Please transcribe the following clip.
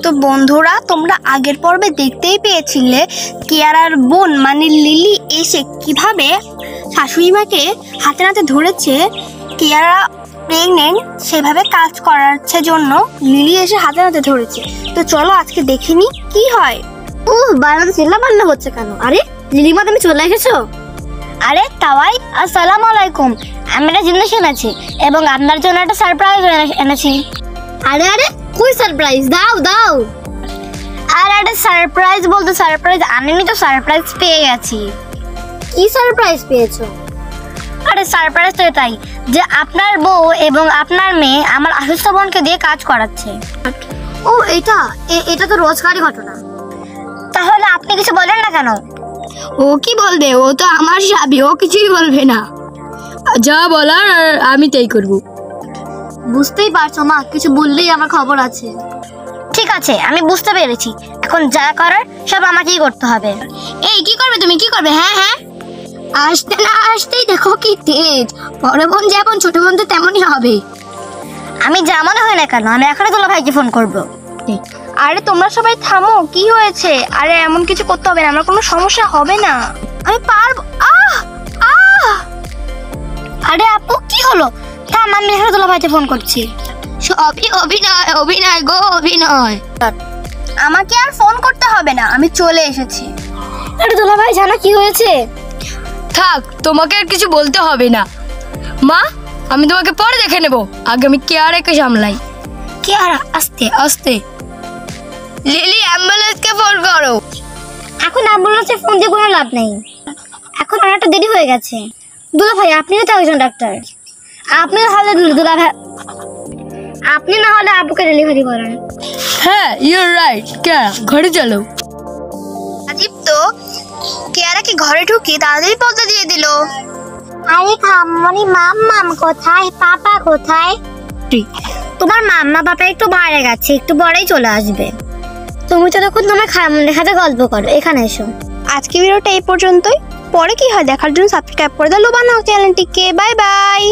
তো বন্ধুরা, তোমরা আগের পর্বে দেখতেই পেয়েছিলে কিয়ারার বোন মানে লিলি এসে কিভাবে শাশুড়ি মাকে হাতে নাতে ধরেছে। কিয়ারা প্রেগনেন্ট, সেভাবে কাজ করাচ্ছে জন্য লিলি এসে হাতে নাতে ধরেছে। তো চলো আজকে দেখিনি কি হয়। বারান্দা চিল্লা পাল্লা হচ্ছে কেন? আরে লিলিমা, তুমি চলে এসেছো? আরে তাওয়াই, আসসালামু আলাইকুম। আমি একটা জিনিস এনেছি এবং আপনার জন্য একটা সারপ্রাইজ এনেছি। আরে আরে কই সারপ্রাইজ? দাও দাও। আর একটা সারপ্রাইজ বলতে সারপ্রাইজ আনেনি তো, সারপ্রাইজ পেয়ে গেছি। কি সারপ্রাইজ পেয়েছো? আরে সারপ্রাইজ তো এটাই যে আপনার বউ এবং আপনার মেয়ে আমার অসুস্থ বোনকে দিয়ে কাজ করাচ্ছে। ও এটা তো রোজকারই ঘটনা। তাহলে আপনি কিছু বলেন না কেন? ও কি বলবে? ও তো আমার স্বামী, ও কিছুই বলবে না। যা বলার আমি তাই করব। বুঝতেই পারছো মা, কিছু বললেই আমার খবর আছে। ঠিক আছে, আমি বুঝতে পেরেছি। এখন যা করার সব আমাকেই করতে হবে। এই কি করবে তুমি? কি করবে? হ্যাঁ হ্যাঁ, আসতে না আসতেই দেখো কি তেজ। বড় বোন যেমন ছোট বোন তো তেমনই হবে। আমি যা মনে হয় না কেন, আমি এখনই দুলা ভাইকে ফোন করব। আরে তোমরা সবাই থামো, কি হয়েছে? আরে এমন কিছু করতে হবে না, আমার কোনো সমস্যা হবে না, আমি পারবো। আরে আপু কি হলো? থাম, আমি এখনই দুলা ভাইকে ফোন করছি। সবই অভিনয়, অভিনয় গো অভিনয়। আমাকে আর ফোন করতে হবে না, আমি চলে এসেছি। আরে দুলা ভাই জানো কি হয়েছে? থাক, তোমাকে আর কিছু বলতে হবে না মা, আমি তোমাকে পরে দেখে নেব। আগে আমি কিয়ারাকে সামলাই। কিয়ারা আস্তে আস্তে। লিলি, অ্যাম্বুলেন্সকে ফোন করো। এখন অ্যাম্বুলেন্সে ফোন দিয়ে কোনো লাভ নেই, এখন অনেকটা দেরি হয়ে গেছে। দুলা ভাই আপনিও তো একজন ডাক্তার, আপনি হলে দুলা ভাই, আপনি না হলে আপুকে ডেলিভারি করেন। হ্যাঁ, ইউর রাইট। কিয়ারা, ঘরে চলো। আজিব তো, কিয়ারা কি ঘরে ঢুকি তাড়াতাড়ি পর্দা দিয়ে দিল। আরে খামনি, মাম্মাম কোথায়? পাপা কোথায়? তোমার মাম্মা বাবা একটু বাইরে গেছে, একটু পরেই চলে আসবে। তুমি তো দেখুন তোমার খামনির সাথে গল্প করো, এখানে এসো। আজকে ভিডিওটা এই পর্যন্তই। পরে কি হয় দেখার জন্য সাবস্ক্রাইব করে দাও লোবানা চ্যানেলটিকে। Bye bye.